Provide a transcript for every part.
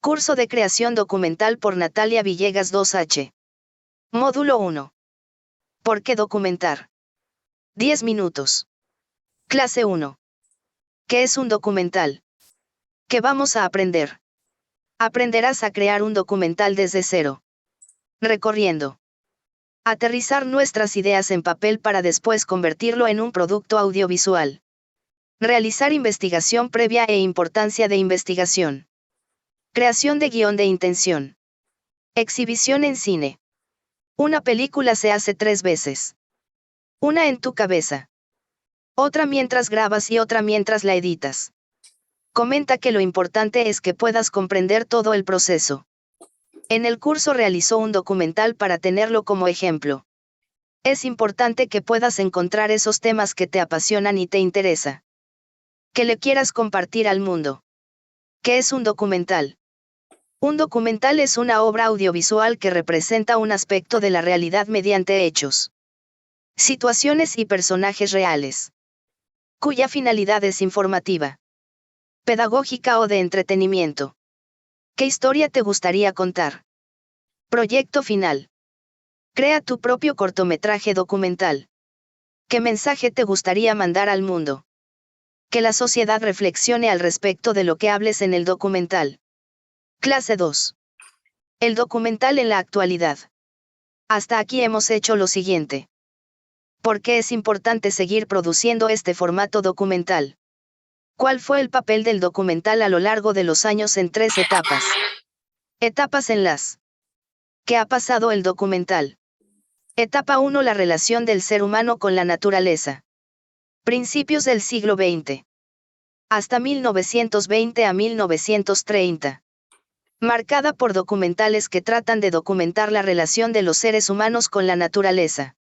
Curso de creación documental por Natalia Villegas 2H. Módulo 1. ¿Por qué documentar? 10 minutos. Clase 1. ¿Qué es un documental? ¿Qué vamos a aprender? Aprenderás a crear un documental desde cero. Recorriendo. Aterrizar nuestras ideas en papel para después convertirlo en un producto audiovisual. Realizar investigación previa e importancia de investigación. Creación de guión de intención. Exhibición en cine. Una película se hace 3 veces. Una en tu cabeza. Otra mientras grabas y otra mientras la editas. Comenta que lo importante es que puedas comprender todo el proceso. En el curso realizó un documental para tenerlo como ejemplo. Es importante que puedas encontrar esos temas que te apasionan y te interesa. Que le quieras compartir al mundo. ¿Qué es un documental? Un documental es una obra audiovisual que representa un aspecto de la realidad mediante hechos, situaciones y personajes reales, cuya finalidad es informativa, pedagógica o de entretenimiento. ¿Qué historia te gustaría contar? Proyecto final. Crea tu propio cortometraje documental. ¿Qué mensaje te gustaría mandar al mundo? Que la sociedad reflexione al respecto de lo que hables en el documental. Clase 2. El documental en la actualidad. Hasta aquí hemos hecho lo siguiente. ¿Por qué es importante seguir produciendo este formato documental? ¿Cuál fue el papel del documental a lo largo de los años en 3 etapas? Etapas en las. ¿Qué ha pasado el documental? Etapa 1. La relación del ser humano con la naturaleza. Principios del siglo XX. Hasta 1920 a 1930. Marcada por documentales que tratan de documentar la relación de los seres humanos con la naturaleza.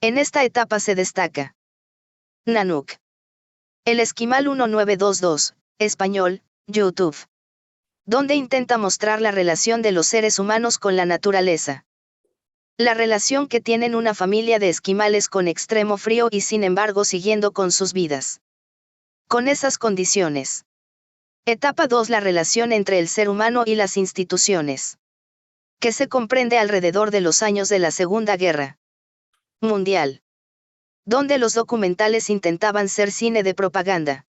En esta etapa se destaca Nanook. El Esquimal 1922, español, YouTube. Donde intenta mostrar la relación de los seres humanos con la naturaleza. La relación que tienen una familia de esquimales con extremo frío y sin embargo siguiendo con sus vidas. Con esas condiciones. Etapa 2. La relación entre el ser humano y las instituciones. Que se comprende alrededor de los años de la Segunda Guerra Mundial. Donde los documentales intentaban ser cine de propaganda.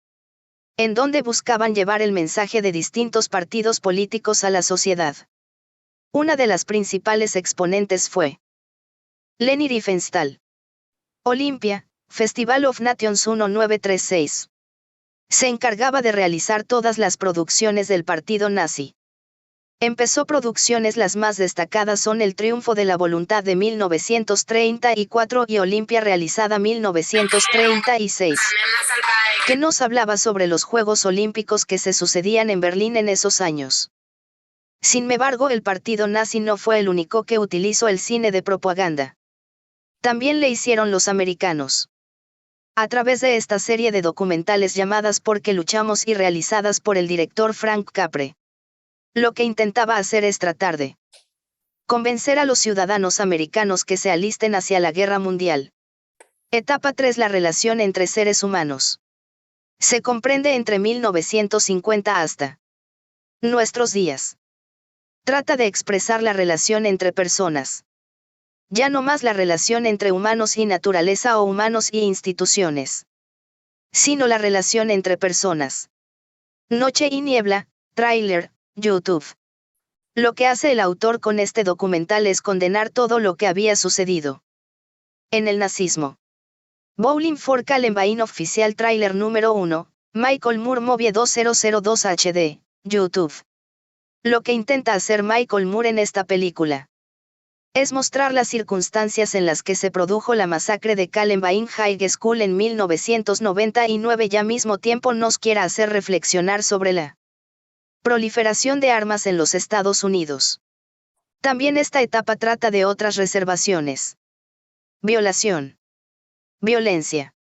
En donde buscaban llevar el mensaje de distintos partidos políticos a la sociedad. Una de las principales exponentes fue Leni Riefenstahl. Olympia, Festival of Nations 1936. Se encargaba de realizar todas las producciones del partido nazi. Empezó producciones, las más destacadas son El Triunfo de la Voluntad de 1934 y Olympia realizada 1936, que nos hablaba sobre los Juegos Olímpicos que se sucedían en Berlín en esos años. Sin embargo, el partido nazi no fue el único que utilizó el cine de propaganda. También le hicieron los americanos. A través de esta serie de documentales llamadas Porque luchamos y realizadas por el director Frank Capra. Lo que intentaba hacer es tratar de convencer a los ciudadanos americanos que se alisten hacia la guerra mundial. Etapa 3. La relación entre seres humanos. Se comprende entre 1950 hasta nuestros días. Trata de expresar la relación entre personas. Ya no más la relación entre humanos y naturaleza o humanos y instituciones. Sino la relación entre personas. Noche y niebla, tráiler, YouTube. Lo que hace el autor con este documental es condenar todo lo que había sucedido en el nazismo. Bowling for Columbine Oficial Trailer número 1, Michael Moore Movie 2002 HD, YouTube. Lo que intenta hacer Michael Moore en esta película es mostrar las circunstancias en las que se produjo la masacre de Columbine High School en 1999 y al mismo tiempo nos quiera hacer reflexionar sobre la proliferación de armas en los Estados Unidos. También esta etapa trata de otras reservaciones. Violación. Violencia.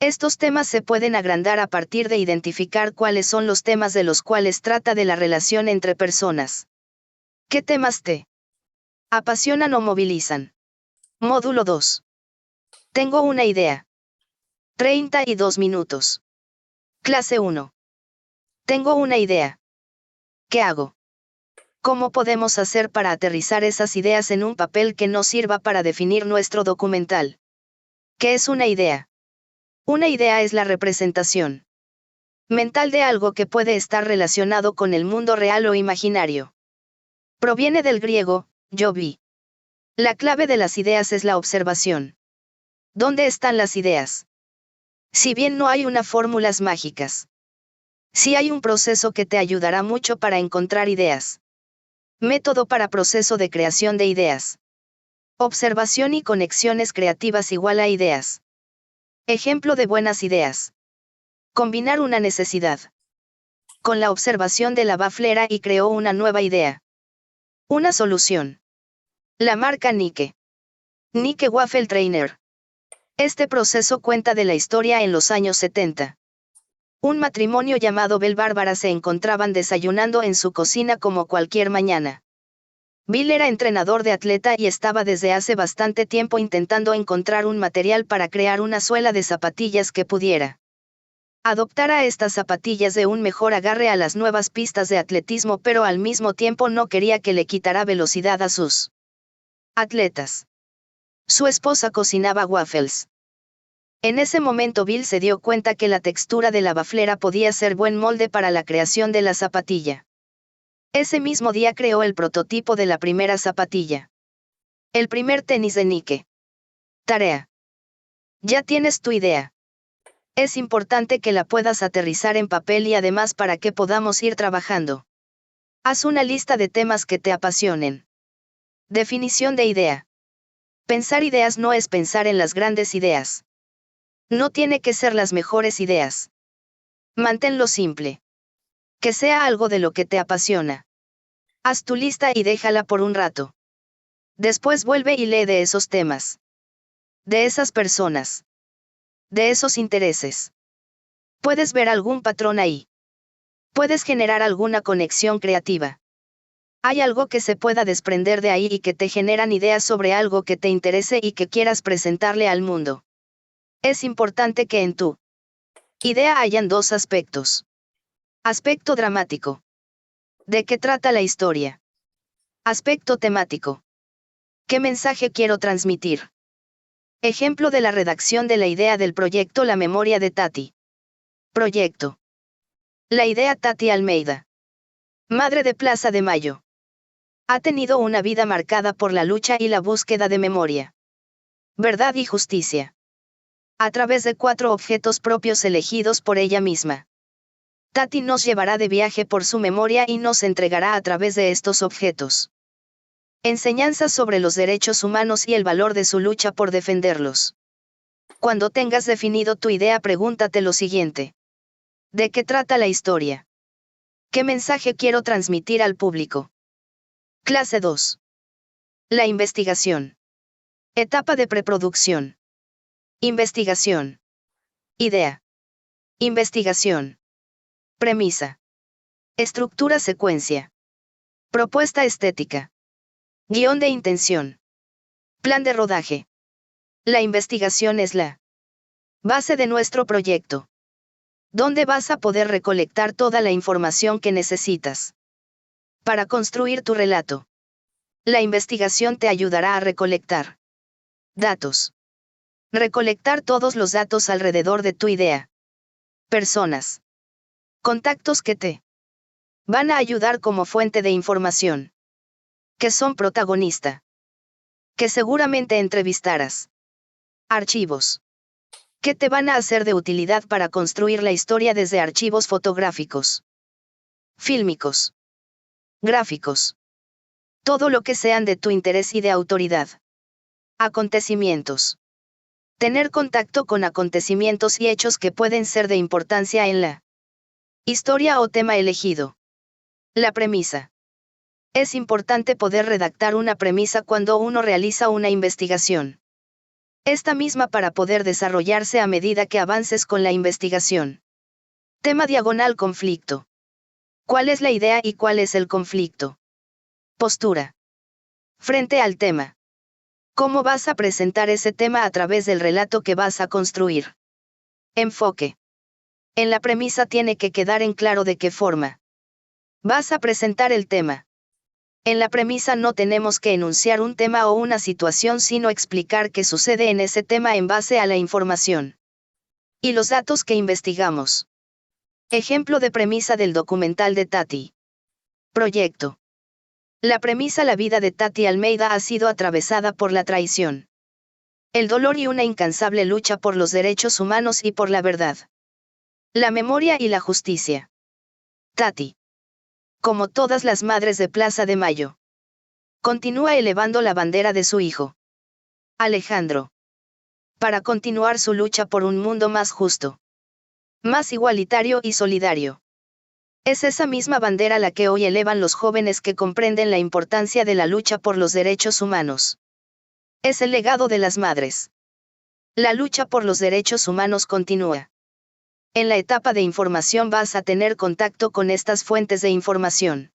Estos temas se pueden agrandar a partir de identificar cuáles son los temas de los cuales trata de la relación entre personas. ¿Qué temas te apasionan o movilizan? Módulo 2. Tengo una idea. 32 minutos. Clase 1. Tengo una idea. ¿Qué hago? ¿Cómo podemos hacer para aterrizar esas ideas en un papel que nos sirva para definir nuestro documental? ¿Qué es una idea? Una idea es la representación mental de algo que puede estar relacionado con el mundo real o imaginario. Proviene del griego, yo vi. La clave de las ideas es la observación. ¿Dónde están las ideas? Si bien no hay unas fórmulas mágicas, sí hay un proceso que te ayudará mucho para encontrar ideas. Método para proceso de creación de ideas. Observación y conexiones creativas igual a ideas. Ejemplo de buenas ideas. Combinar una necesidad con la observación de la baflera y creó una nueva idea. Una solución. La marca Nike. Nike Waffle Trainer. Este proceso cuenta de la historia en los años 70. Un matrimonio llamado Bell Bárbara se encontraban desayunando en su cocina como cualquier mañana. Bill era entrenador de atleta y estaba desde hace bastante tiempo intentando encontrar un material para crear una suela de zapatillas que pudiera adoptar a estas zapatillas de un mejor agarre a las nuevas pistas de atletismo, pero al mismo tiempo no quería que le quitara velocidad a sus atletas. Su esposa cocinaba waffles. En ese momento Bill se dio cuenta que la textura de la baflera podía ser buen molde para la creación de la zapatilla. Ese mismo día creó el prototipo de la primera zapatilla. El primer tenis de Nike. Tarea. Ya tienes tu idea. Es importante que la puedas aterrizar en papel y además para que podamos ir trabajando. Haz una lista de temas que te apasionen. Definición de idea. Pensar ideas no es pensar en las grandes ideas. No tiene que ser las mejores ideas. Manténlo simple. Que sea algo de lo que te apasiona. Haz tu lista y déjala por un rato. Después vuelve y lee de esos temas. De esas personas. De esos intereses. Puedes ver algún patrón ahí. Puedes generar alguna conexión creativa. Hay algo que se pueda desprender de ahí y que te generan ideas sobre algo que te interese y que quieras presentarle al mundo. Es importante que en tu idea hayan dos aspectos. Aspecto dramático. ¿De qué trata la historia? Aspecto temático. ¿Qué mensaje quiero transmitir? Ejemplo de la redacción de la idea del proyecto La memoria de Tati. Proyecto. La idea Tati Almeida. Madre de Plaza de Mayo. Ha tenido una vida marcada por la lucha y la búsqueda de memoria, verdad y justicia. A través de 4 objetos propios elegidos por ella misma. Tati nos llevará de viaje por su memoria y nos entregará a través de estos objetos enseñanzas sobre los derechos humanos y el valor de su lucha por defenderlos. Cuando tengas definido tu idea, pregúntate lo siguiente. ¿De qué trata la historia? ¿Qué mensaje quiero transmitir al público? Clase 2. La investigación. Etapa de preproducción. Investigación. Idea. Investigación. Premisa. Estructura secuencia. Propuesta estética. Guión de intención. Plan de rodaje. La investigación es la base de nuestro proyecto, donde vas a poder recolectar toda la información que necesitas para construir tu relato. La investigación te ayudará a recolectar datos. Recolectar todos los datos alrededor de tu idea. Personas. Contactos que te van a ayudar como fuente de información. Que son protagonista. Que seguramente entrevistarás. Archivos. Que te van a hacer de utilidad para construir la historia desde archivos fotográficos, fílmicos, gráficos. Todo lo que sean de tu interés y de autoridad. Acontecimientos. Tener contacto con acontecimientos y hechos que pueden ser de importancia en la historia o tema elegido. La premisa. Es importante poder redactar una premisa cuando uno realiza una investigación. Esta misma para poder desarrollarse a medida que avances con la investigación. Tema diagonal conflicto. ¿Cuál es la idea y cuál es el conflicto? Postura. Frente al tema. ¿Cómo vas a presentar ese tema a través del relato que vas a construir? Enfoque. En la premisa tiene que quedar en claro de qué forma vas a presentar el tema. En la premisa no tenemos que enunciar un tema o una situación, sino explicar qué sucede en ese tema en base a la información y los datos que investigamos. Ejemplo de premisa del documental de Tati. Proyecto. La premisa: la vida de Tati Almeida ha sido atravesada por la traición, el dolor y una incansable lucha por los derechos humanos y por la verdad, la memoria y la justicia. Tati, como todas las madres de Plaza de Mayo, continúa elevando la bandera de su hijo, Alejandro, para continuar su lucha por un mundo más justo, más igualitario y solidario. Es esa misma bandera la que hoy elevan los jóvenes que comprenden la importancia de la lucha por los derechos humanos. Es el legado de las madres. La lucha por los derechos humanos continúa. En la etapa de información vas a tener contacto con estas fuentes de información.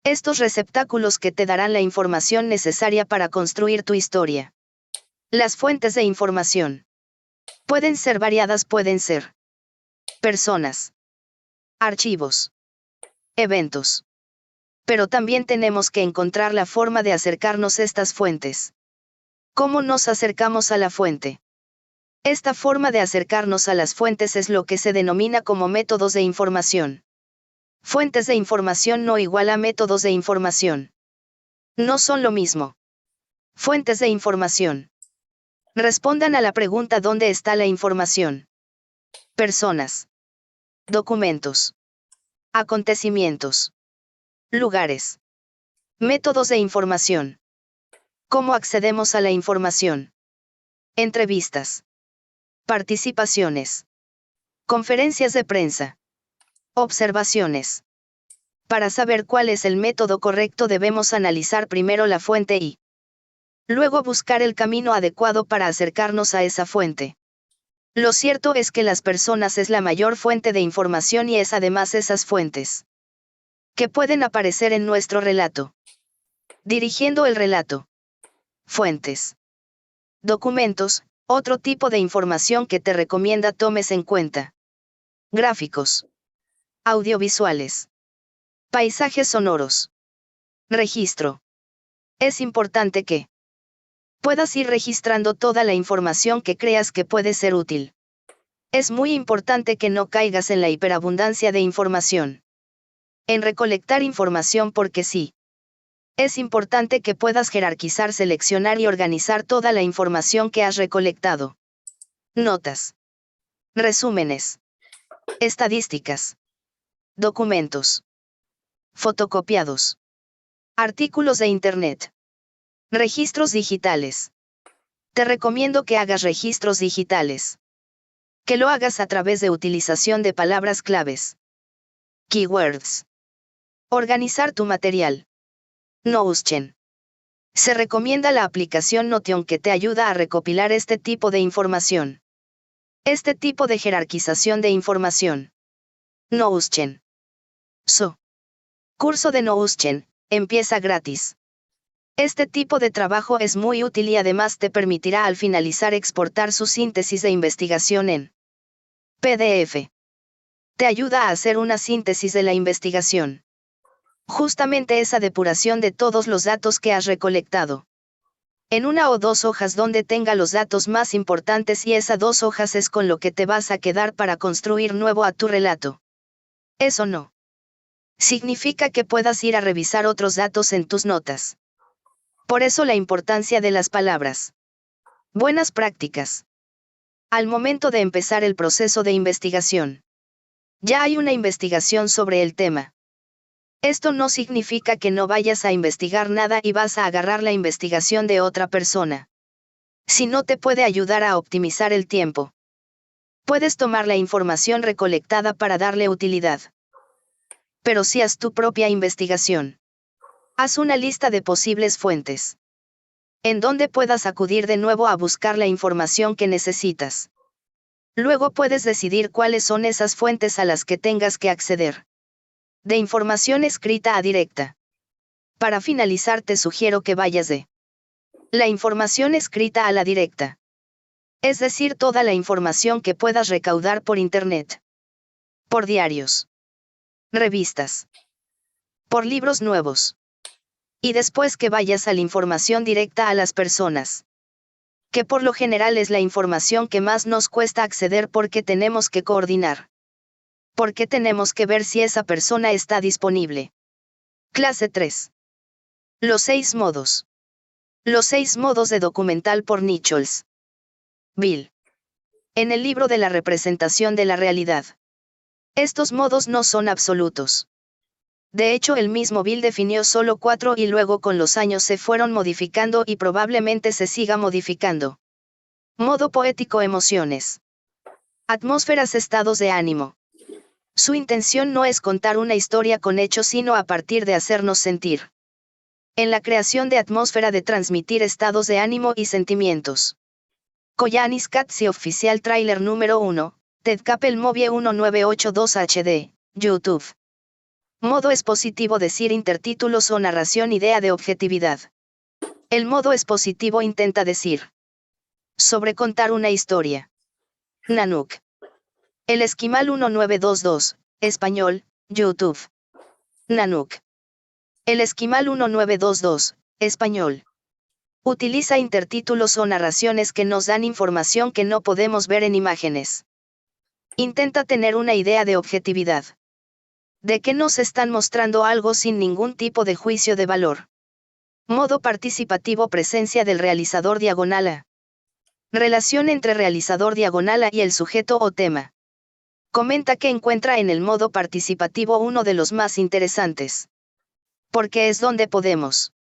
Estos receptáculos que te darán la información necesaria para construir tu historia. Las fuentes de información pueden ser variadas, pueden ser personas, archivos, eventos. Pero también tenemos que encontrar la forma de acercarnos a estas fuentes. ¿Cómo nos acercamos a la fuente? Esta forma de acercarnos a las fuentes es lo que se denomina como métodos de información. Fuentes de información no igual a métodos de información. No son lo mismo. Fuentes de información respondan a la pregunta: ¿dónde está la información? Personas, documentos, acontecimientos, lugares. Métodos de información. ¿Cómo accedemos a la información? Entrevistas, participaciones, conferencias de prensa, observaciones. Para saber cuál es el método correcto debemos analizar primero la fuente y luego buscar el camino adecuado para acercarnos a esa fuente. Lo cierto es que las personas es la mayor fuente de información y es además esas fuentes que pueden aparecer en nuestro relato. Dirigiendo el relato. Fuentes. Documentos, otro tipo de información que te recomienda tomes en cuenta. Gráficos. Audiovisuales. Paisajes sonoros. Registro. Es importante que puedas ir registrando toda la información que creas que puede ser útil. Es muy importante que no caigas en la hiperabundancia de información. En recolectar información, porque sí. Es importante que puedas jerarquizar, seleccionar y organizar toda la información que has recolectado. Notas. Resúmenes. Estadísticas. Documentos. Fotocopiados. Artículos de Internet. Registros digitales. Te recomiendo que hagas registros digitales. Que lo hagas a través de utilización de palabras claves. Keywords. Organizar tu material. Notion. Se recomienda la aplicación Notion, que te ayuda a recopilar este tipo de información. Este tipo de jerarquización de información. Notion. Curso de Notion, empieza gratis. Este tipo de trabajo es muy útil y además te permitirá al finalizar exportar su síntesis de investigación en PDF. Te ayuda a hacer una síntesis de la investigación. Justamente esa depuración de todos los datos que has recolectado. En una o dos hojas donde tenga los datos más importantes, y esas 2 hojas es con lo que te vas a quedar para construir nuevo a tu relato. Eso no significa que puedas ir a revisar otros datos en tus notas. Por eso la importancia de las palabras. Buenas prácticas. Al momento de empezar el proceso de investigación. Ya hay una investigación sobre el tema. Esto no significa que no vayas a investigar nada y vas a agarrar la investigación de otra persona. Si no te puede ayudar a optimizar el tiempo. Puedes tomar la información recolectada para darle utilidad. Pero si haz tu propia investigación. Haz una lista de posibles fuentes. En donde puedas acudir de nuevo a buscar la información que necesitas. Luego puedes decidir cuáles son esas fuentes a las que tengas que acceder. De información escrita a directa. Para finalizar te sugiero que vayas de la información escrita a la directa. Es decir, toda la información que puedas recaudar por Internet. Por diarios. Revistas. Por libros nuevos. Y después que vayas a la información directa a las personas. Que por lo general es la información que más nos cuesta acceder porque tenemos que coordinar. Porque tenemos que ver si esa persona está disponible. Clase 3. Los 6 modos. Los 6 modos de documental por Nichols. Bill. En el libro de la representación de la realidad. Estos modos no son absolutos. De hecho, el mismo Bill definió solo 4 y luego con los años se fueron modificando y probablemente se siga modificando. Modo poético: emociones. Atmósferas: estados de ánimo. Su intención no es contar una historia con hechos sino a partir de hacernos sentir. En la creación de atmósfera de transmitir estados de ánimo y sentimientos. Koyanis Katsi Oficial Trailer número 1, Ted Kappel Movie 1982 HD, YouTube. Modo expositivo: decir intertítulos o narración. Idea de objetividad. El modo expositivo intenta decir sobre contar una historia. Nanook. El Esquimal 1922, español, YouTube. Nanook. El Esquimal 1922, español. Utiliza intertítulos o narraciones que nos dan información que no podemos ver en imágenes. Intenta tener una idea de objetividad. De que nos están mostrando algo sin ningún tipo de juicio de valor. Modo participativo: presencia del realizador /A. Relación entre realizador /A y el sujeto o tema. Comenta que encuentra en el modo participativo uno de los más interesantes. Porque es donde podemos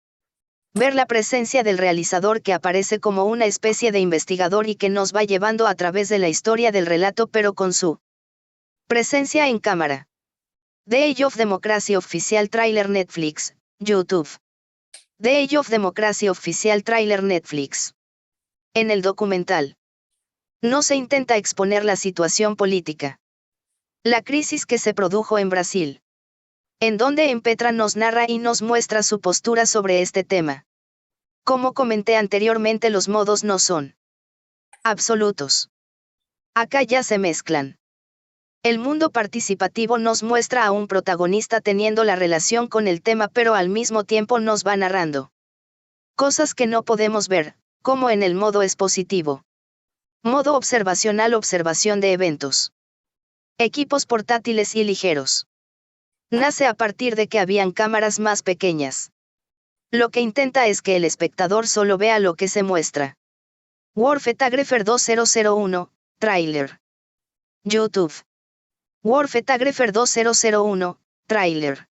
ver la presencia del realizador que aparece como una especie de investigador y que nos va llevando a través de la historia del relato pero con su presencia en cámara. The Age of Democracy Oficial Trailer Netflix, YouTube. The Age of Democracy Oficial Trailer Netflix. En el documental no se intenta exponer la situación política. La crisis que se produjo en Brasil. En donde Petra nos narra y nos muestra su postura sobre este tema. Como comenté anteriormente, los modos no son absolutos. Acá ya se mezclan. El mundo participativo nos muestra a un protagonista teniendo la relación con el tema pero al mismo tiempo nos va narrando cosas que no podemos ver, como en el modo expositivo. Modo observacional: observación de eventos. Equipos portátiles y ligeros. Nace a partir de que habían cámaras más pequeñas. Lo que intenta es que el espectador solo vea lo que se muestra. War Photographer 2001, Trailer. YouTube. War Photographer 2001, Trailer.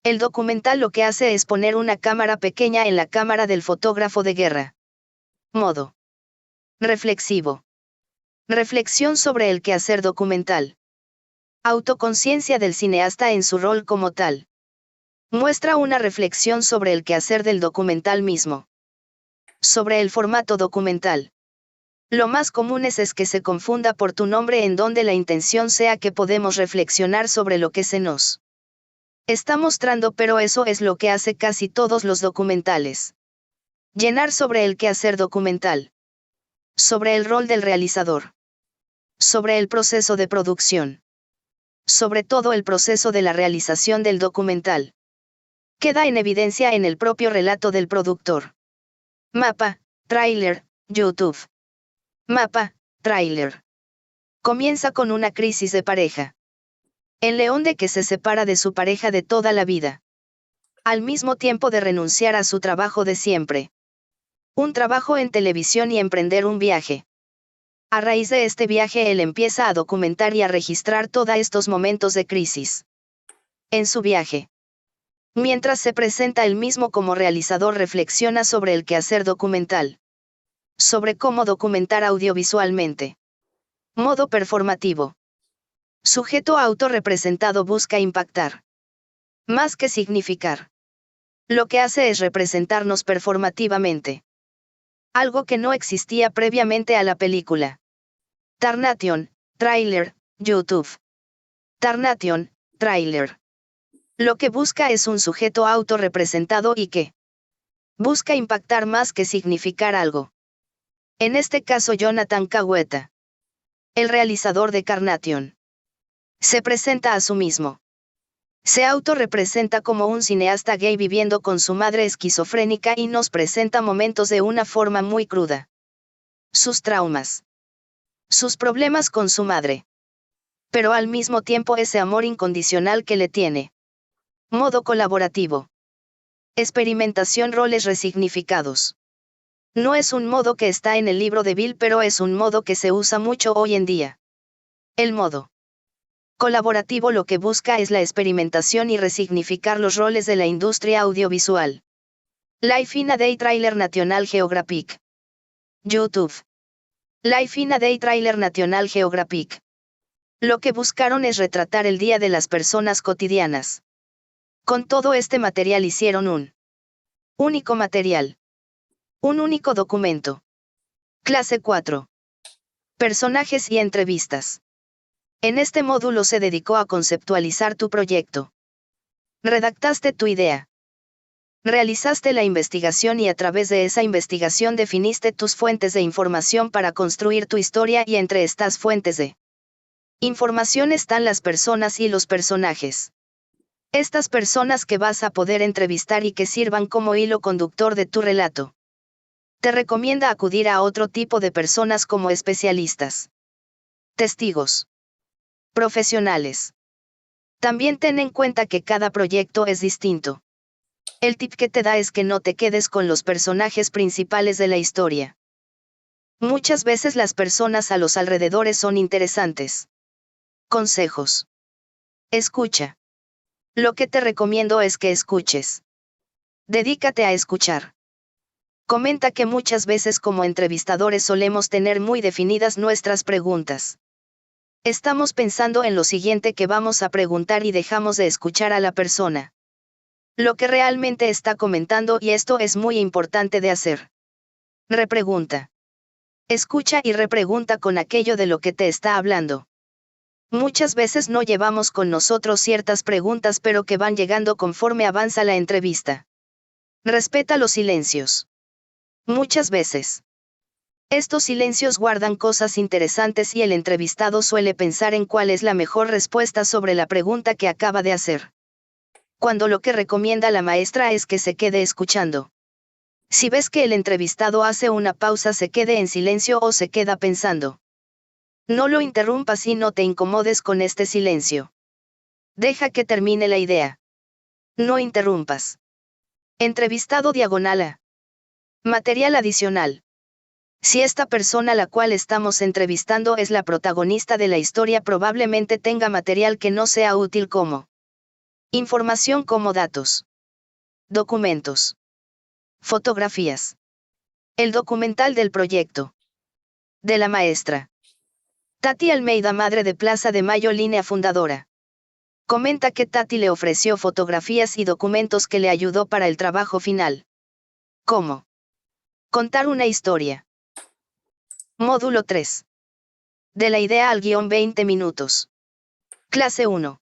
El documental lo que hace es poner una cámara pequeña en la cámara del fotógrafo de guerra. Modo reflexivo. Reflexión sobre el quehacer documental. Autoconciencia del cineasta en su rol como tal. Muestra una reflexión sobre el quehacer del documental mismo. Sobre el formato documental. Lo más común es que se confunda por tu nombre, en donde la intención sea que podemos reflexionar sobre lo que se nos está mostrando, pero eso es lo que hace casi todos los documentales. Llenar sobre el quehacer documental. Sobre el rol del realizador. Sobre el proceso de producción. Sobre todo el proceso de la realización del documental. Queda en evidencia en el propio relato del productor. Mapa, Trailer, YouTube. Mapa, Trailer. Comienza con una crisis de pareja. En León, de que se separa de su pareja de toda la vida. Al mismo tiempo de renunciar a su trabajo de siempre. Un trabajo en televisión y emprender un viaje. A raíz de este viaje él empieza a documentar y a registrar todos estos momentos de crisis. En su viaje. Mientras se presenta él mismo como realizador, reflexiona sobre el quehacer documental. Sobre cómo documentar audiovisualmente. Modo performativo. Sujeto autorrepresentado busca impactar. Más que significar. Lo que hace es representarnos performativamente. Algo que no existía previamente a la película. Tarnation, Trailer, YouTube. Tarnation, Trailer. Lo que busca es un sujeto autorrepresentado y que busca impactar más que significar algo. En este caso Jonathan Cahueta, el realizador de Carnation, se presenta a sí mismo. Se autorrepresenta como un cineasta gay viviendo con su madre esquizofrénica y nos presenta momentos de una forma muy cruda. Sus traumas. Sus problemas con su madre. Pero al mismo tiempo ese amor incondicional que le tiene. Modo colaborativo. Experimentación, roles resignificados. No es un modo que está en el libro de Bill, pero es un modo que se usa mucho hoy en día. El modo colaborativo lo que busca es la experimentación y resignificar los roles de la industria audiovisual. Life in a Day Trailer National Geographic. YouTube. Life in a Day Trailer National Geographic. Lo que buscaron es retratar el día de las personas cotidianas. Con todo este material hicieron un único material. Un único documento. Clase 4. Personajes y entrevistas. En este módulo se dedicó a conceptualizar tu proyecto. Redactaste tu idea. Realizaste la investigación y a través de esa investigación definiste tus fuentes de información para construir tu historia, y entre estas fuentes de información están las personas y los personajes. Estas personas que vas a poder entrevistar y que sirvan como hilo conductor de tu relato. Te recomienda acudir a otro tipo de personas como especialistas. Testigos. Profesionales. También ten en cuenta que cada proyecto es distinto. El tip que te da es que no te quedes con los personajes principales de la historia. Muchas veces las personas a los alrededores son interesantes. Consejos. Escucha. Lo que te recomiendo es que escuches. Dedícate a escuchar. Comenta que muchas veces como entrevistadores solemos tener muy definidas nuestras preguntas. Estamos pensando en lo siguiente que vamos a preguntar y dejamos de escuchar a la persona. Lo que realmente está comentando, y esto es muy importante de hacer. Repregunta. Escucha y repregunta con aquello de lo que te está hablando. Muchas veces no llevamos con nosotros ciertas preguntas, pero que van llegando conforme avanza la entrevista. Respeta los silencios. Muchas veces. Estos silencios guardan cosas interesantes y el entrevistado suele pensar en cuál es la mejor respuesta sobre la pregunta que acaba de hacer. Cuando lo que recomienda la maestra es que se quede escuchando. Si ves que el entrevistado hace una pausa, se quede en silencio o se queda pensando. No lo interrumpas y no te incomodes con este silencio. Deja que termine la idea. No interrumpas. Entrevistado /A. Material adicional. Si esta persona a la cual estamos entrevistando es la protagonista de la historia, probablemente tenga material que no sea útil como información, como datos, documentos, fotografías. El documental del proyecto. De la maestra Tati Almeida, madre de Plaza de Mayo, línea fundadora. Comenta que Tati le ofreció fotografías y documentos que le ayudó para el trabajo final. ¿Cómo contar una historia? Módulo 3. De la idea al guión, 20 minutos. Clase 1.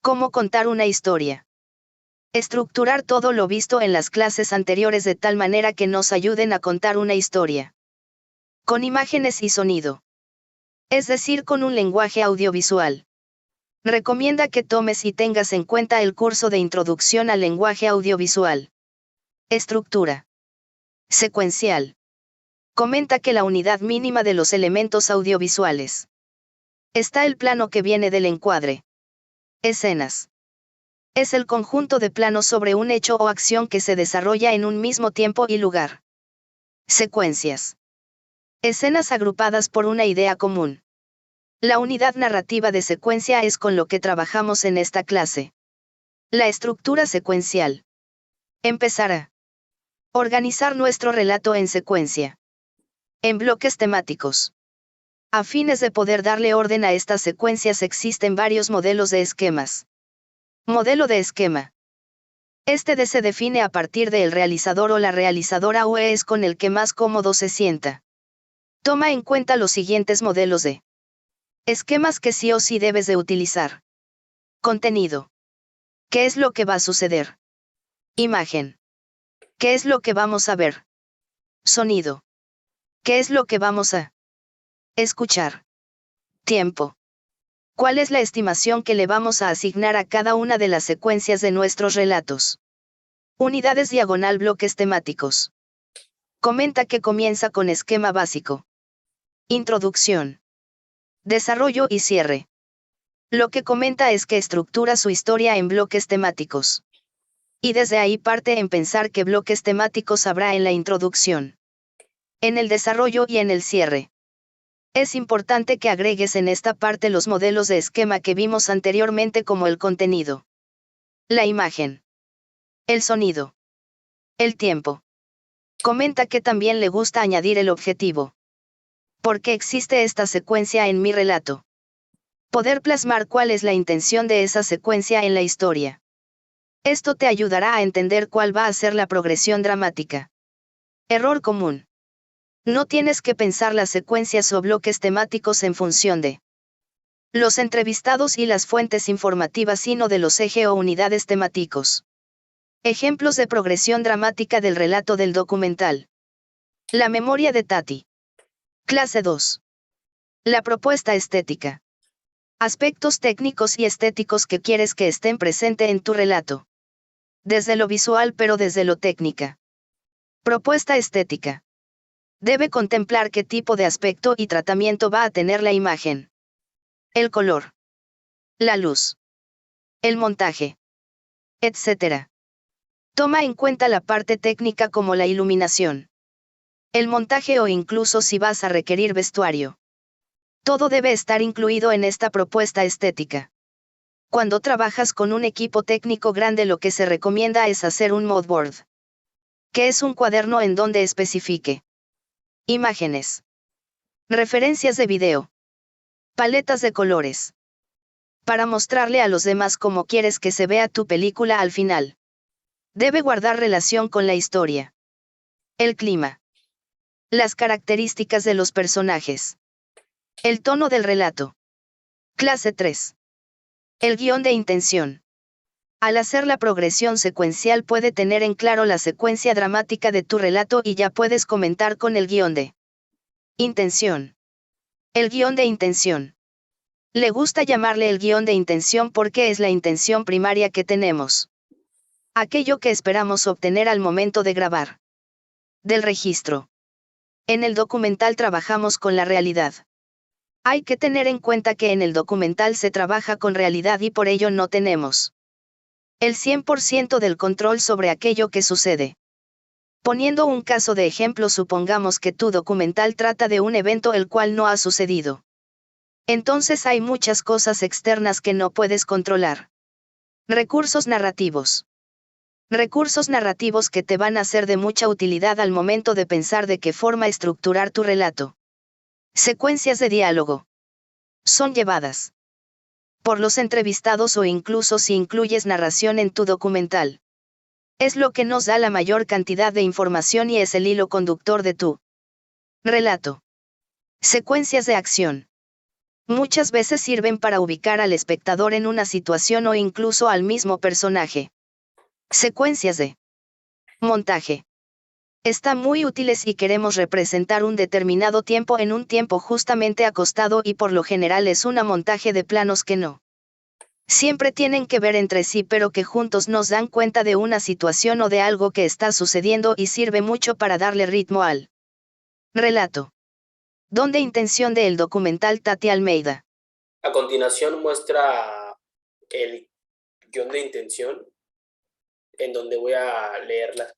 ¿Cómo contar una historia? Estructurar todo lo visto en las clases anteriores de tal manera que nos ayuden a contar una historia. Con imágenes y sonido. Es decir, con un lenguaje audiovisual. Recomienda que tomes y tengas en cuenta el curso de Introducción al lenguaje audiovisual. Estructura. Secuencial. Comenta que la unidad mínima de los elementos audiovisuales. Está el plano, que viene del encuadre. Escenas. Es el conjunto de planos sobre un hecho o acción que se desarrolla en un mismo tiempo y lugar. Secuencias. Escenas agrupadas por una idea común. La unidad narrativa de secuencia es con lo que trabajamos en esta clase. La estructura secuencial. Empezará. Organizar nuestro relato en secuencia. En bloques temáticos. A fines de poder darle orden a estas secuencias existen varios modelos de esquemas. Modelo de esquema. Este se define a partir del realizador o la realizadora, o es con el que más cómodo se sienta. Toma en cuenta los siguientes modelos de esquemas que sí o sí debes de utilizar. Contenido. ¿Qué es lo que va a suceder? Imagen. ¿Qué es lo que vamos a ver? Sonido. ¿Qué es lo que vamos a escuchar? Tiempo. ¿Cuál es la estimación que le vamos a asignar a cada una de las secuencias de nuestros relatos? Unidades diagonal bloques temáticos. Comenta que comienza con esquema básico. Introducción. Desarrollo y cierre. Lo que comenta es que estructura su historia en bloques temáticos. Y desde ahí parte en pensar qué bloques temáticos habrá en la introducción, en el desarrollo y en el cierre. Es importante que agregues en esta parte los modelos de esquema que vimos anteriormente como el contenido, la imagen, el sonido, el tiempo. Comenta que también le gusta añadir el objetivo. ¿Por qué existe esta secuencia en mi relato? Poder plasmar cuál es la intención de esa secuencia en la historia. Esto te ayudará a entender cuál va a ser la progresión dramática. Error común. No tienes que pensar las secuencias o bloques temáticos en función de los entrevistados y las fuentes informativas, sino de los ejes o unidades temáticos. Ejemplos de progresión dramática del relato del documental. La memoria de Tati. Clase 2. La propuesta estética. Aspectos técnicos y estéticos que quieres que estén presentes en tu relato. Desde lo visual pero desde lo técnica. Propuesta estética. Debe contemplar qué tipo de aspecto y tratamiento va a tener la imagen. El color. La luz. El montaje. Etc. Toma en cuenta la parte técnica como la iluminación. El montaje o incluso si vas a requerir vestuario. Todo debe estar incluido en esta propuesta estética. Cuando trabajas con un equipo técnico grande, lo que se recomienda es hacer un mood board, que es un cuaderno en donde especifique imágenes, referencias de video, paletas de colores, para mostrarle a los demás cómo quieres que se vea tu película al final. Debe guardar relación con la historia, el clima, las características de los personajes, el tono del relato. Clase 3. El guión de intención. Al hacer la progresión secuencial puede tener en claro la secuencia dramática de tu relato y ya puedes comentar con el guión de intención. El guión de intención. Le gusta llamarle el guión de intención porque es la intención primaria que tenemos. Aquello que esperamos obtener al momento de grabar. Del registro. En el documental trabajamos con la realidad. Hay que tener en cuenta que en el documental se trabaja con realidad y por ello no tenemos el 100% del control sobre aquello que sucede. Poniendo un caso de ejemplo, supongamos que tu documental trata de un evento el cual no ha sucedido. Entonces hay muchas cosas externas que no puedes controlar. Recursos narrativos. Recursos narrativos que te van a ser de mucha utilidad al momento de pensar de qué forma estructurar tu relato. Secuencias de diálogo. Son llevadas por los entrevistados o incluso si incluyes narración en tu documental. Es lo que nos da la mayor cantidad de información y es el hilo conductor de tu relato. Secuencias de acción. Muchas veces sirven para ubicar al espectador en una situación o incluso al mismo personaje. Secuencias de montaje. Están muy útiles si queremos representar un determinado tiempo en un tiempo justamente acostado y por lo general es un montaje de planos que no siempre tienen que ver entre sí pero que juntos nos dan cuenta de una situación o de algo que está sucediendo y sirve mucho para darle ritmo al relato. Donde intención del documental Tati Almeida. A continuación muestra el guión de intención, en donde voy a leer los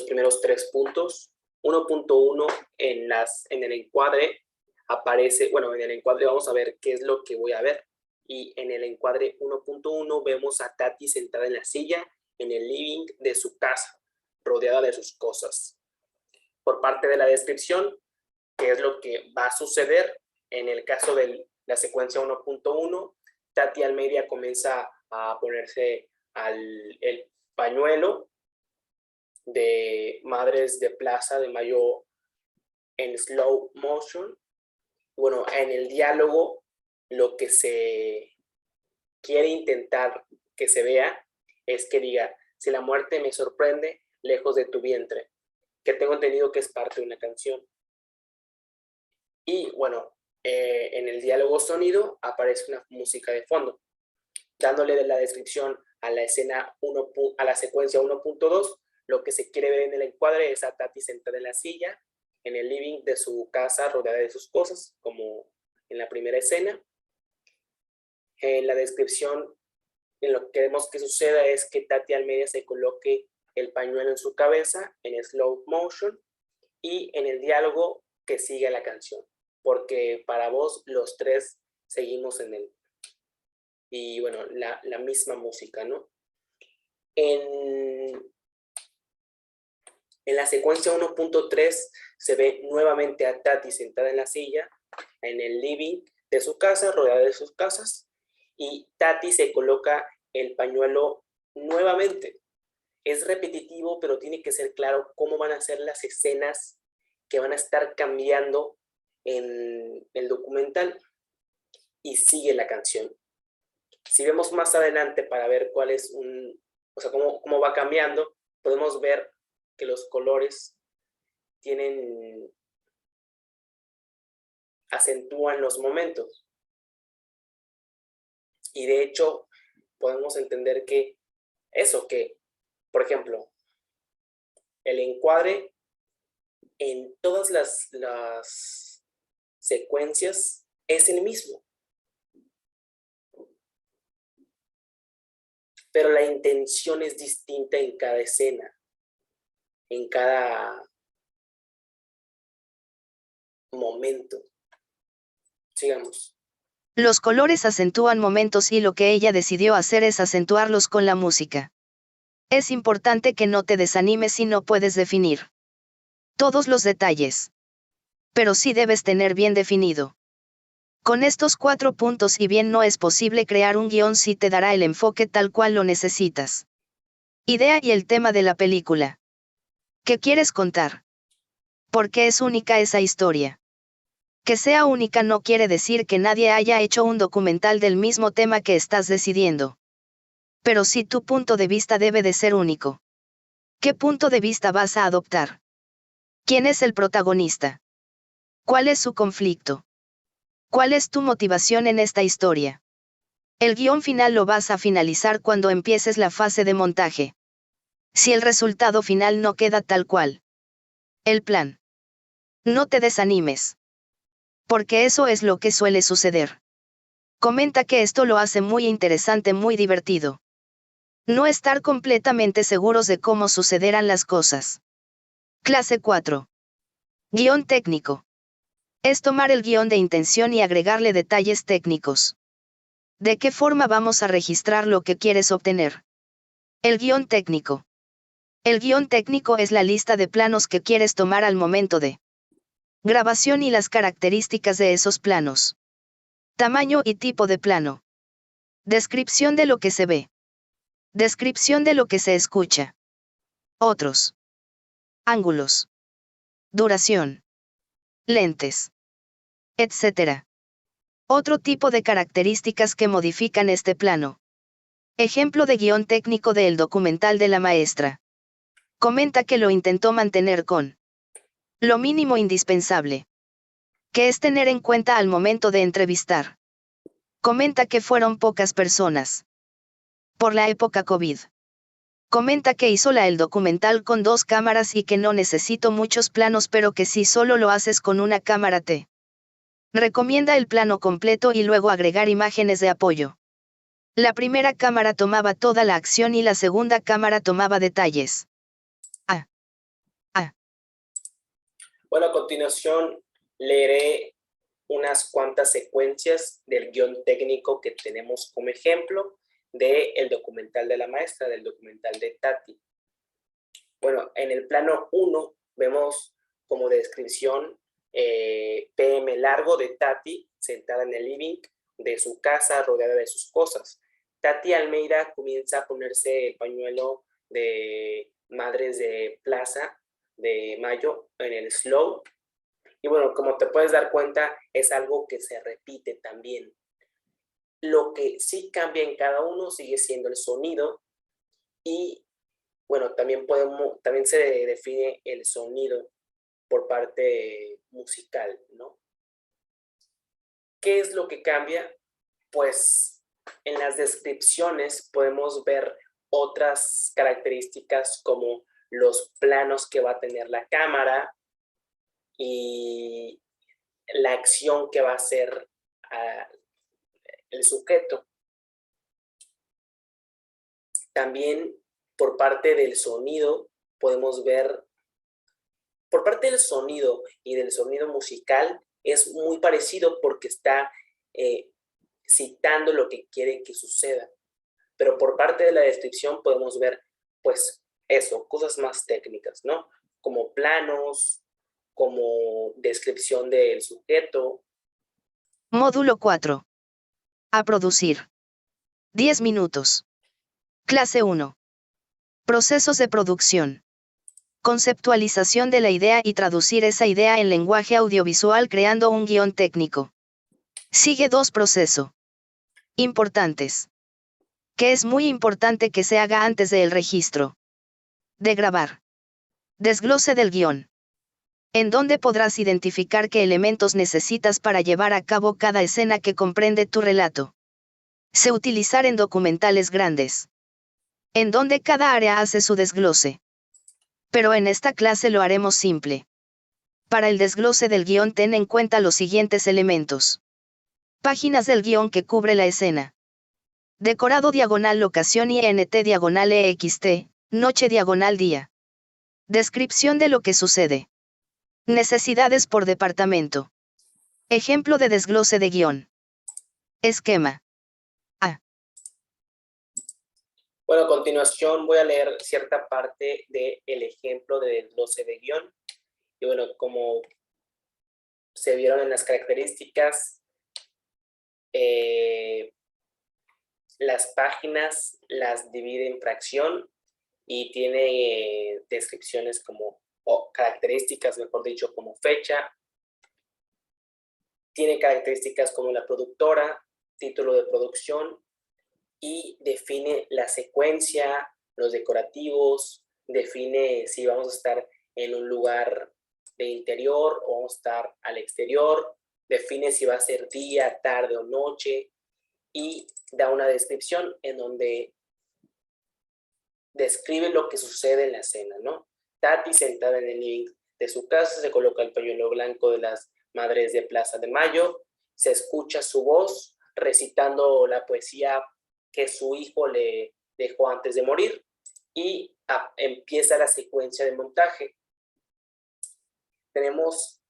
primeros 3 puntos. 1.1 en el encuadre aparece, bueno, en el encuadre vamos a ver qué es lo que voy a ver. Y en el encuadre 1.1 vemos a Tati sentada en la silla en el living de su casa, rodeada de sus cosas. Por parte de la descripción, qué es lo que va a suceder en el caso de la secuencia 1.1, Tati Almeida comienza a ponerse el pañuelo de Madres de Plaza de Mayo en slow motion. Bueno, en el diálogo lo que se quiere intentar que se vea es que diga: si la muerte me sorprende lejos de tu vientre, que tengo entendido que es parte de una canción. Y bueno, En el diálogo sonido aparece una música de fondo, dándole la descripción a la escena 1, a la secuencia 1.2. Lo que se quiere ver en el encuadre es a Tati sentada en la silla, en el living de su casa, rodeada de sus cosas, como en la primera escena. En la descripción, en lo que queremos que suceda es que Tati Almeida se coloque el pañuelo en su cabeza en slow motion, y en el diálogo que sigue la canción, porque para vos los tres seguimos en él. Y bueno, la misma música, ¿no? En la secuencia 1.3 se ve nuevamente a Tati sentada en la silla, en el living de su casa, rodeada de sus casas, y Tati se coloca el pañuelo nuevamente. Es repetitivo, pero tiene que ser claro cómo van a ser las escenas que van a estar cambiando en el documental, y sigue la canción. Si vemos más adelante para ver cuál es cómo va cambiando, podemos ver que los colores acentúan los momentos. Y de hecho, podemos entender que por ejemplo, el encuadre en todas las secuencias es el mismo, pero la intención es distinta en cada escena, en cada momento. Sigamos. Los colores acentúan momentos y lo que ella decidió hacer es acentuarlos con la música. Es importante que no te desanimes si no puedes definir todos los detalles. Pero sí debes tener bien definido. Con estos 4 puntos, y bien no es posible crear un guión, sí te dará el enfoque tal cual lo necesitas. Idea y el tema de la película. ¿Qué quieres contar? ¿Por qué es única esa historia? Que sea única no quiere decir que nadie haya hecho un documental del mismo tema que estás decidiendo. Pero sí, tu punto de vista debe de ser único. ¿Qué punto de vista vas a adoptar? ¿Quién es el protagonista? ¿Cuál es su conflicto? ¿Cuál es tu motivación en esta historia? El guión final lo vas a finalizar cuando empieces la fase de montaje. Si el resultado final no queda tal cual el plan, no te desanimes. Porque eso es lo que suele suceder. Comenta que esto lo hace muy interesante, muy divertido. No estar completamente seguros de cómo sucederán las cosas. Clase 4. Guión técnico. Es tomar el guión de intención y agregarle detalles técnicos. ¿De qué forma vamos a registrar lo que quieres obtener? El guión técnico. El guión técnico es la lista de planos que quieres tomar al momento de grabación y las características de esos planos. Tamaño y tipo de plano. Descripción de lo que se ve. Descripción de lo que se escucha. Otros. Ángulos. Duración. Lentes. Etc. Otro tipo de características que modifican este plano. Ejemplo de guión técnico del documental de la maestra. Comenta que lo intentó mantener con lo mínimo indispensable, que es tener en cuenta al momento de entrevistar. Comenta que fueron pocas personas. Por la época COVID. Comenta que hizo el documental con 2 cámaras y que no necesito muchos planos, pero que si solo lo haces con una cámara te recomienda el plano completo y luego agregar imágenes de apoyo. La primera cámara tomaba toda la acción y la segunda cámara tomaba detalles. Bueno, a continuación leeré unas cuantas secuencias del guión técnico que tenemos como ejemplo del documental de la maestra, del documental de Tati. Bueno, en el plano 1 vemos como descripción PM largo de Tati sentada en el living de su casa rodeada de sus cosas. Tati Almeida comienza a ponerse el pañuelo de Madres de Plaza de Mayo en el slow. Y bueno, como te puedes dar cuenta, es algo que se repite también. Lo que sí cambia en cada uno sigue siendo el sonido, y bueno, también se define el sonido por parte musical, ¿no? ¿Qué es lo que cambia? Pues en las descripciones podemos ver otras características como los planos que va a tener la cámara y la acción que va a hacer el sujeto. También por parte del sonido podemos ver, por parte del sonido y del sonido musical es muy parecido porque está citando lo que quiere que suceda. Pero por parte de la descripción podemos ver, pues, eso, cosas más técnicas, ¿no? Como planos, como descripción del sujeto. Módulo 4. A producir. 10 minutos. Clase 1. Procesos de producción. Conceptualización de la idea y traducir esa idea en lenguaje audiovisual creando un guión técnico. Sigue 2 procesos importantes. Que es muy importante que se haga antes del registro de grabar. Desglose del guión. En donde podrás identificar qué elementos necesitas para llevar a cabo cada escena que comprende tu relato. Se utilizar en documentales grandes. En donde cada área hace su desglose. Pero en esta clase lo haremos simple. Para el desglose del guión ten en cuenta los siguientes elementos. Páginas del guión que cubre la escena. Decorado diagonal locación INT diagonal EXT, noche diagonal día. Descripción de lo que sucede. Necesidades por departamento. Ejemplo de desglose de guión. Esquema. A. Bueno, a continuación voy a leer cierta parte del ejemplo de desglose de guión. Y bueno, como se vieron en las características, las páginas las divide en fracción y tiene descripciones como, o características, mejor dicho, como fecha. Tiene características como la productora, título de producción y define la secuencia, los decorativos, define si vamos a estar en un lugar de interior o vamos a estar al exterior, define si va a ser día, tarde o noche y da una descripción en donde describe lo que sucede en la escena, ¿no? Tati sentada en el living de su casa, se coloca el pañuelo blanco de las Madres de Plaza de Mayo, se escucha su voz recitando la poesía que su hijo le dejó antes de morir y empieza la secuencia de montaje. Tenemos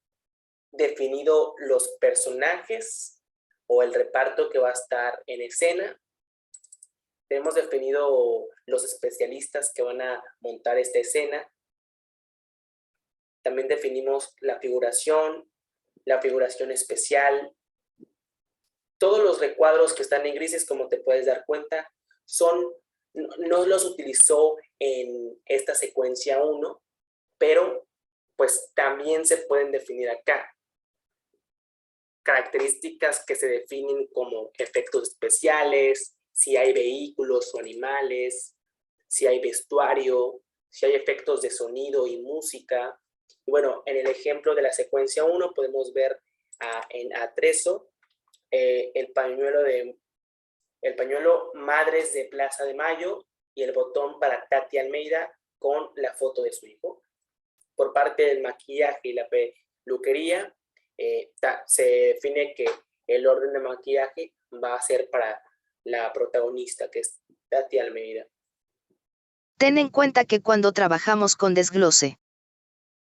definido los personajes o el reparto que va a estar en escena. Tenemos definido los especialistas que van a montar esta escena. También definimos la figuración especial. Todos los recuadros que están en grises, como te puedes dar cuenta, no los utilizó en esta secuencia 1, pero pues también se pueden definir acá. Características que se definen como efectos especiales, si hay vehículos o animales, si hay vestuario, si hay efectos de sonido y música. Y bueno, en el ejemplo de la secuencia 1 podemos ver en atrezo el pañuelo Madres de Plaza de Mayo y el botón para Tati Almeida con la foto de su hijo. Por parte del maquillaje y la peluquería, se define que el orden de maquillaje va a ser para la protagonista, que es Tati Almeida. Ten en cuenta que cuando trabajamos con desglose,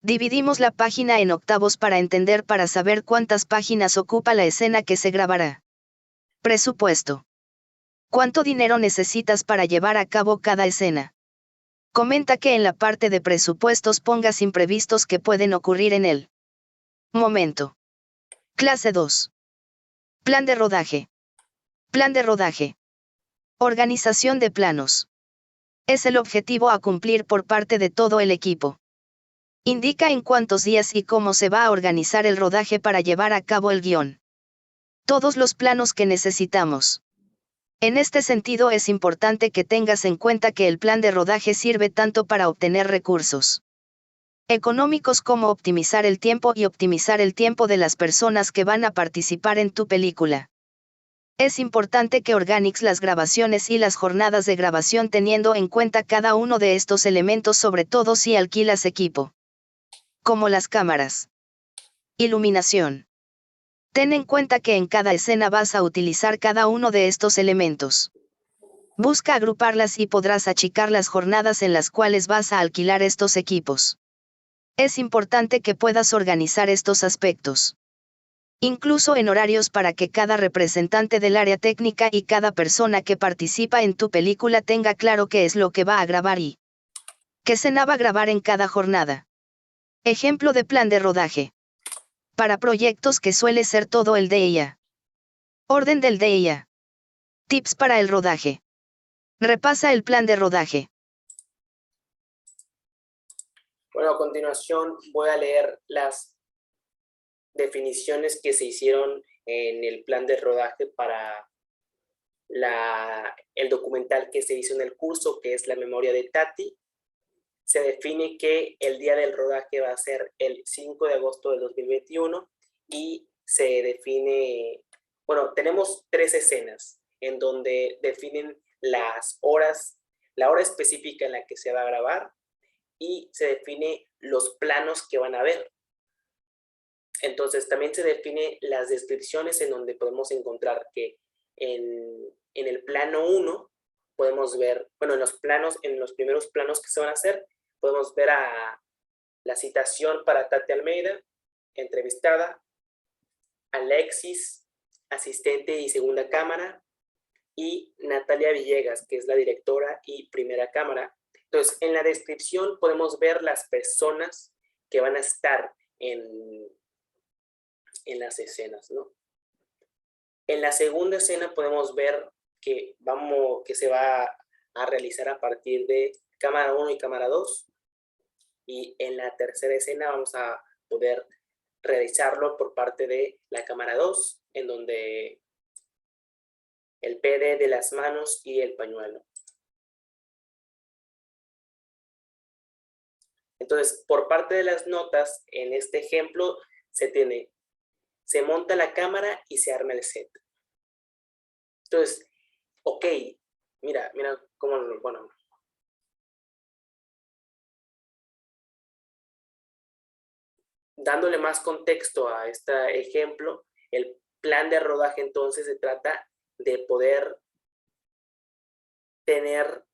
dividimos la página en octavos para saber cuántas páginas ocupa la escena que se grabará. Presupuesto. ¿Cuánto dinero necesitas para llevar a cabo cada escena? Comenta que en la parte de presupuestos pongas imprevistos que pueden ocurrir en el momento. Clase 2. Plan de rodaje. Plan de rodaje. Organización de planos. Es el objetivo a cumplir por parte de todo el equipo. Indica en cuántos días y cómo se va a organizar el rodaje para llevar a cabo el guión. Todos los planos que necesitamos. En este sentido es importante que tengas en cuenta que el plan de rodaje sirve tanto para obtener recursos Económicos como optimizar el tiempo y optimizar el tiempo de las personas que van a participar en tu película. Es importante que organices las grabaciones y las jornadas de grabación teniendo en cuenta cada uno de estos elementos, sobre todo si alquilas equipo, como las cámaras. Iluminación. Ten en cuenta que en cada escena vas a utilizar cada uno de estos elementos. Busca agruparlas y podrás achicar las jornadas en las cuales vas a alquilar estos equipos. Es importante que puedas organizar estos aspectos, incluso en horarios, para que cada representante del área técnica y cada persona que participa en tu película tenga claro qué es lo que va a grabar y qué escena va a grabar en cada jornada. Ejemplo de plan de rodaje. Para proyectos que suele ser todo el día. Orden del día. Tips para el rodaje. Repasa el plan de rodaje. Bueno, a continuación voy a leer las definiciones que se hicieron en el plan de rodaje para el documental que se hizo en el curso, que es La memoria de Tati. Se define que el día del rodaje va a ser el 5 de agosto del 2021 y se define, bueno, tenemos 3 escenas en donde definen las horas, la hora específica en la que se va a grabar y se define los planos que van a ver. Entonces también se define las descripciones, en donde podemos encontrar que en el plano 1 podemos ver, bueno, en los primeros planos que se van a hacer, podemos ver a la citación para Tati Almeida, entrevistada, Alexis, asistente y segunda cámara, y Natalia Villegas, que es la directora y primera cámara. Entonces, en la descripción podemos ver las personas que van a estar en las escenas, ¿no? En la segunda escena podemos ver que se va a realizar a partir de cámara 1 y cámara 2. Y en la tercera escena vamos a poder realizarlo por parte de la cámara 2, en donde el PD de las manos y el pañuelo. Entonces, por parte de las notas, en este ejemplo, se monta la cámara y se arma el set. Entonces, ok, mira cómo, bueno. Dándole más contexto a este ejemplo, el plan de rodaje entonces se trata de poder tener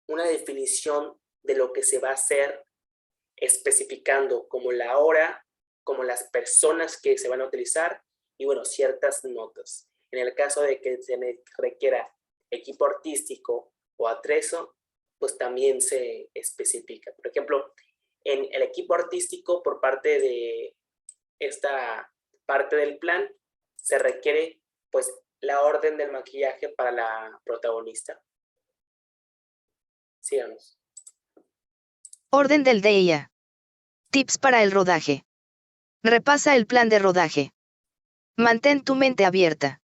una definición de lo que se va a hacer, especificando como la hora, como las personas que se van a utilizar y, bueno, ciertas notas. En el caso de que se requiera equipo artístico o atrezo, pues también se especifica. Por ejemplo, en el equipo artístico, por parte de esta parte del plan, se requiere pues la orden del maquillaje para la protagonista. Sigamos. Orden del día. Tips para el rodaje. Repasa el plan de rodaje. Mantén tu mente abierta.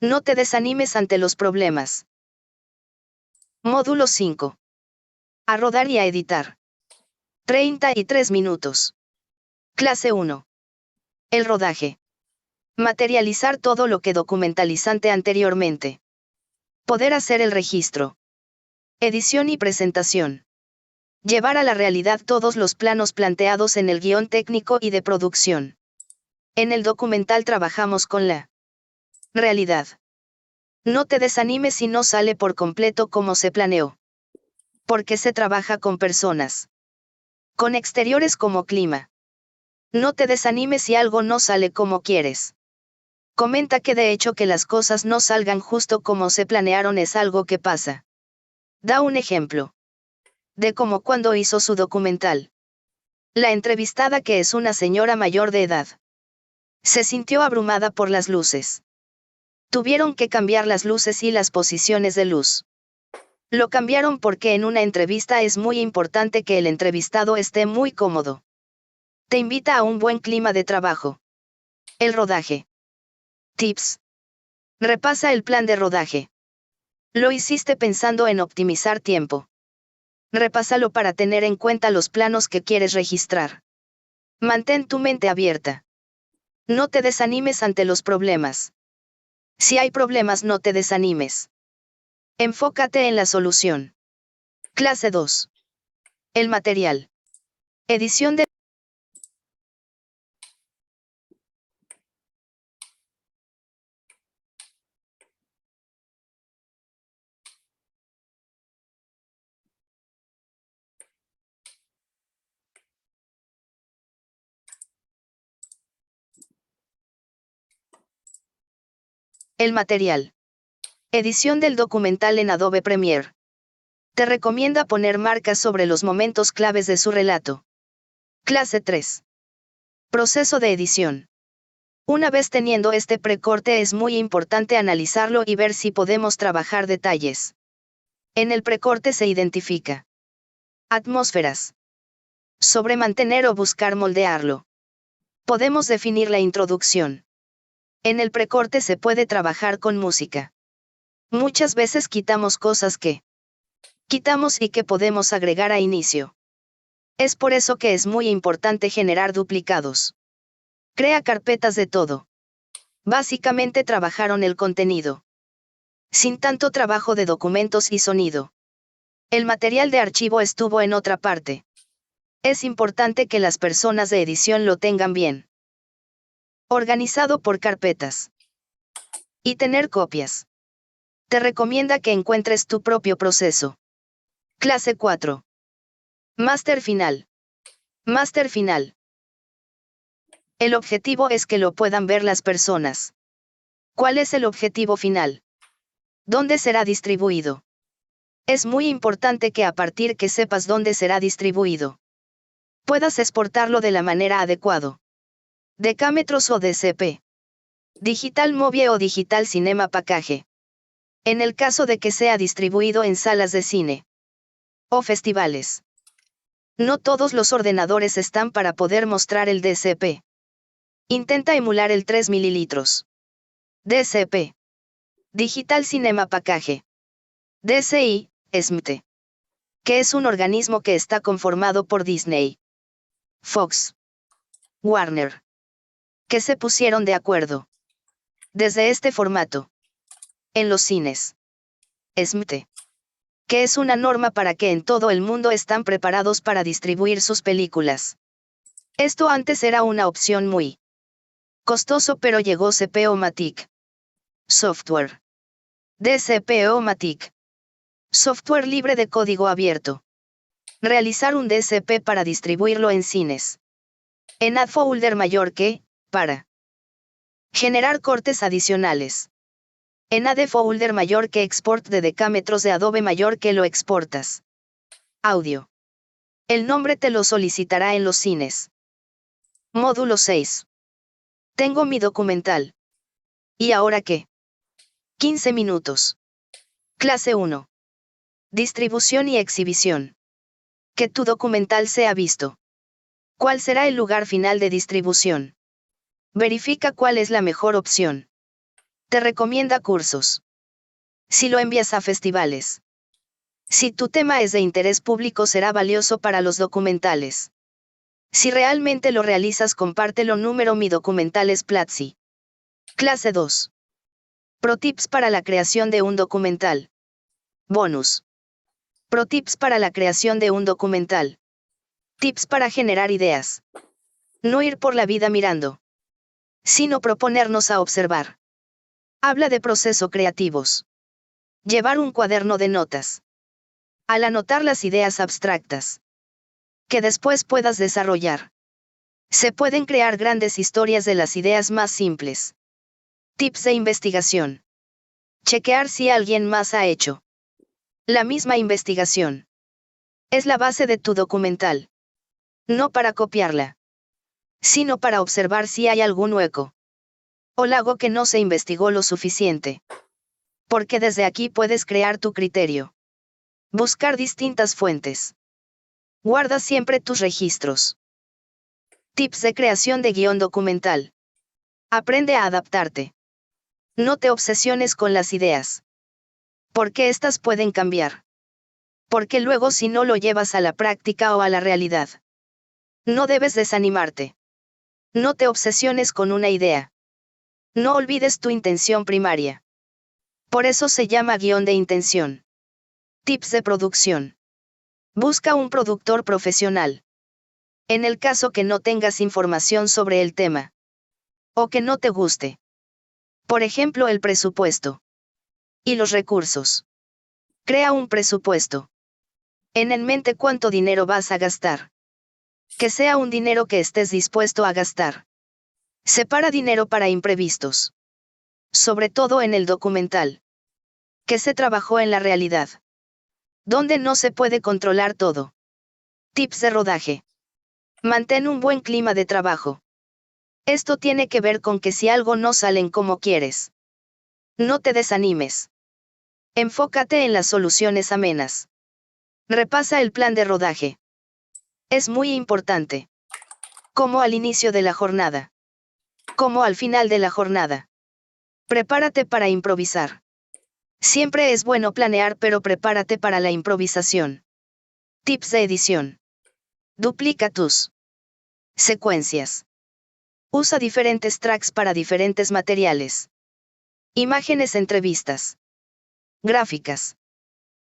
No te desanimes ante los problemas. Módulo 5. A rodar y a editar. 33 minutos. Clase 1. El rodaje. Materializar todo lo que documentalizante anteriormente. Poder hacer el registro. Edición y presentación. Llevar a la realidad todos los planos planteados en el guión técnico y de producción. En el documental trabajamos con la realidad. No te desanimes si no sale por completo como se planeó. Porque se trabaja con personas. Con exteriores como clima. No te desanimes si algo no sale como quieres. Comenta que de hecho que las cosas no salgan justo como se planearon es algo que pasa. Da un ejemplo. De cómo cuando hizo su documental. La entrevistada, que es una señora mayor de edad, se sintió abrumada por las luces. Tuvieron que cambiar las luces y las posiciones de luz. Lo cambiaron porque en una entrevista es muy importante que el entrevistado esté muy cómodo. Te invita a un buen clima de trabajo. El rodaje. Tips. Repasa el plan de rodaje. Lo hiciste pensando en optimizar tiempo. Repásalo para tener en cuenta los planos que quieres registrar. Mantén tu mente abierta. No te desanimes ante los problemas. Si hay problemas, no te desanimes. Enfócate en la solución. Clase 2. El material. Edición de el material. Edición del documental en Adobe Premiere. Te recomienda poner marcas sobre los momentos claves de su relato. Clase 3. Proceso de edición. Una vez teniendo este precorte, es muy importante analizarlo y ver si podemos trabajar detalles. En el precorte se identifica atmósferas. Sobre mantener o buscar moldearlo. Podemos definir la introducción. En el precorte se puede trabajar con música. Muchas veces quitamos cosas que quitamos y que podemos agregar a inicio. Es por eso que es muy importante generar duplicados. Crea carpetas de todo. Básicamente trabajaron el contenido. Sin tanto trabajo de documentos y sonido. El material de archivo estuvo en otra parte. Es importante que las personas de edición lo tengan bien organizado por carpetas. Y tener copias. Te recomienda que encuentres tu propio proceso. Clase 4. Máster final. Máster final. El objetivo es que lo puedan ver las personas. ¿Cuál es el objetivo final? ¿Dónde será distribuido? Es muy importante que a partir que sepas dónde será distribuido, puedas exportarlo de la manera adecuada. Decámetros o DCP. Digital Movie o Digital Cinema Package. En el caso de que sea distribuido en salas de cine o festivales. No todos los ordenadores están para poder mostrar el DCP. Intenta emular el 3 ml. DCP. Digital Cinema Package. DCI, SMT. Que es un organismo que está conformado por Disney, Fox, Warner. Que se pusieron de acuerdo. Desde este formato. En los cines. SMT. Que es una norma para que en todo el mundo están preparados para distribuir sus películas. Esto antes era una opción muy costoso, pero llegó CPO-Matic. Software. DCP-O-Matic. Software libre de código abierto. Realizar un DCP para distribuirlo en cines. En Add Folder mayor que, para generar cortes adicionales. En Add Folder mayor que export de decámetros de Adobe mayor que lo exportas. Audio. El nombre te lo solicitará en los cines. Módulo 6. Tengo mi documental. ¿Y ahora qué? 15 minutos. Clase 1. Distribución y exhibición. Que tu documental sea visto. ¿Cuál será el lugar final de distribución? Verifica cuál es la mejor opción. Te recomienda cursos. Si lo envías a festivales. Si tu tema es de interés público, será valioso para los documentales. Si realmente lo realizas, compártelo. Número Mi documental es Platzi. Clase 2. Pro Tips para la creación de un documental. Bonus. Pro Tips para la creación de un documental. Tips para generar ideas. No ir por la vida mirando, sino proponernos a observar. Habla de proceso creativos. Llevar un cuaderno de notas. Al anotar las ideas abstractas que después puedas desarrollar, se pueden crear grandes historias de las ideas más simples. Tips de investigación. Chequear si alguien más ha hecho la misma investigación. Es la base de tu documental. No para copiarla, sino para observar si hay algún hueco o lago que no se investigó lo suficiente. Porque desde aquí puedes crear tu criterio. Buscar distintas fuentes. Guarda siempre tus registros. Tips de creación de guión documental. Aprende a adaptarte. No te obsesiones con las ideas. Porque estas pueden cambiar. Porque luego si no lo llevas a la práctica o a la realidad, no debes desanimarte. No te obsesiones con una idea. No olvides tu intención primaria. Por eso se llama guión de intención. Tips de producción. Busca un productor profesional. En el caso que no tengas información sobre el tema, o que no te guste. Por ejemplo, el presupuesto. Y los recursos. Crea un presupuesto. En mente cuánto dinero vas a gastar. Que sea un dinero que estés dispuesto a gastar. Separa dinero para imprevistos. Sobre todo en el documental. Que se trabajó en la realidad. Donde no se puede controlar todo. Tips de rodaje. Mantén un buen clima de trabajo. Esto tiene que ver con que si algo no salen como quieres, no te desanimes. Enfócate en las soluciones amenas. Repasa el plan de rodaje. Es muy importante. Como al inicio de la jornada. Como al final de la jornada. Prepárate para improvisar. Siempre es bueno planear, pero prepárate para la improvisación. Tips de edición. Duplica tus secuencias. Usa diferentes tracks para diferentes materiales. Imágenes, entrevistas. Gráficas.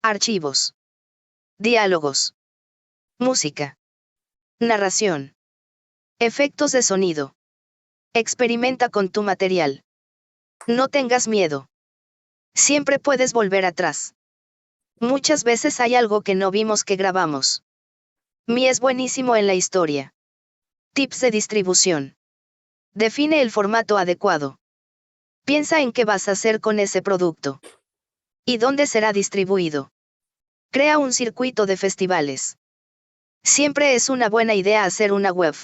Archivos. Diálogos. Música. Narración. Efectos de sonido. Experimenta con tu material. No tengas miedo. Siempre puedes volver atrás. Muchas veces hay algo que no vimos que grabamos. Mi es buenísimo en la historia. Tips de distribución. Define el formato adecuado. Piensa en qué vas a hacer con ese producto. ¿Y dónde será distribuido? Crea un circuito de festivales. Siempre es una buena idea hacer una web.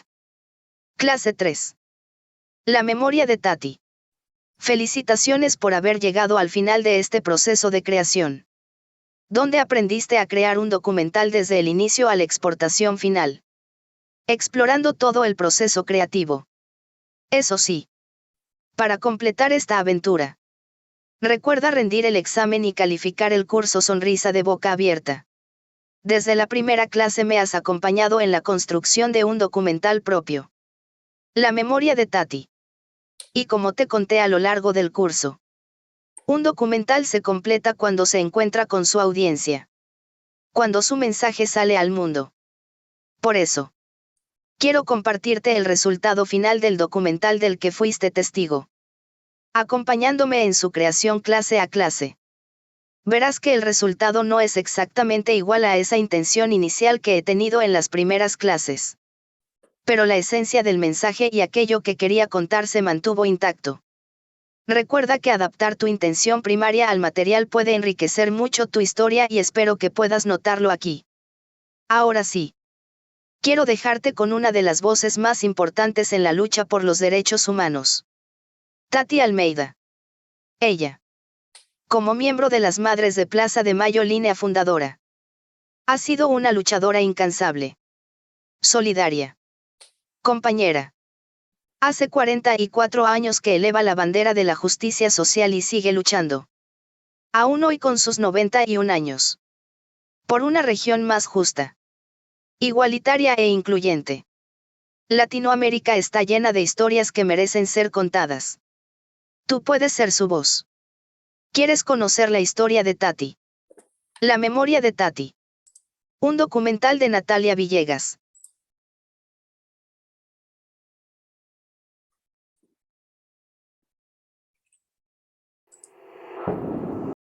Clase 3. La memoria de Tati. Felicitaciones por haber llegado al final de este proceso de creación. ¿Dónde aprendiste a crear un documental desde el inicio a la exportación final? Explorando todo el proceso creativo. Eso sí. Para completar esta aventura, recuerda rendir el examen y calificar el curso Sonrisa de Boca Abierta. Desde la primera clase me has acompañado en la construcción de un documental propio. La memoria de Tati. Y como te conté a lo largo del curso, un documental se completa cuando se encuentra con su audiencia. Cuando su mensaje sale al mundo. Por eso, quiero compartirte el resultado final del documental del que fuiste testigo. Acompañándome en su creación clase a clase. Verás que el resultado no es exactamente igual a esa intención inicial que he tenido en las primeras clases. Pero la esencia del mensaje y aquello que quería contar se mantuvo intacto. Recuerda que adaptar tu intención primaria al material puede enriquecer mucho tu historia y espero que puedas notarlo aquí. Ahora sí. Quiero dejarte con una de las voces más importantes en la lucha por los derechos humanos. Tati Almeida. Ella. Como miembro de las Madres de Plaza de Mayo, línea fundadora. Ha sido una luchadora incansable. Solidaria. Compañera. Hace 44 años que eleva la bandera de la justicia social y sigue luchando. Aún hoy con sus 91 años. Por una región más justa. Igualitaria e incluyente. Latinoamérica está llena de historias que merecen ser contadas. Tú puedes ser su voz. ¿Quieres conocer la historia de Tati? La memoria de Tati. Un documental de Natalia Villegas.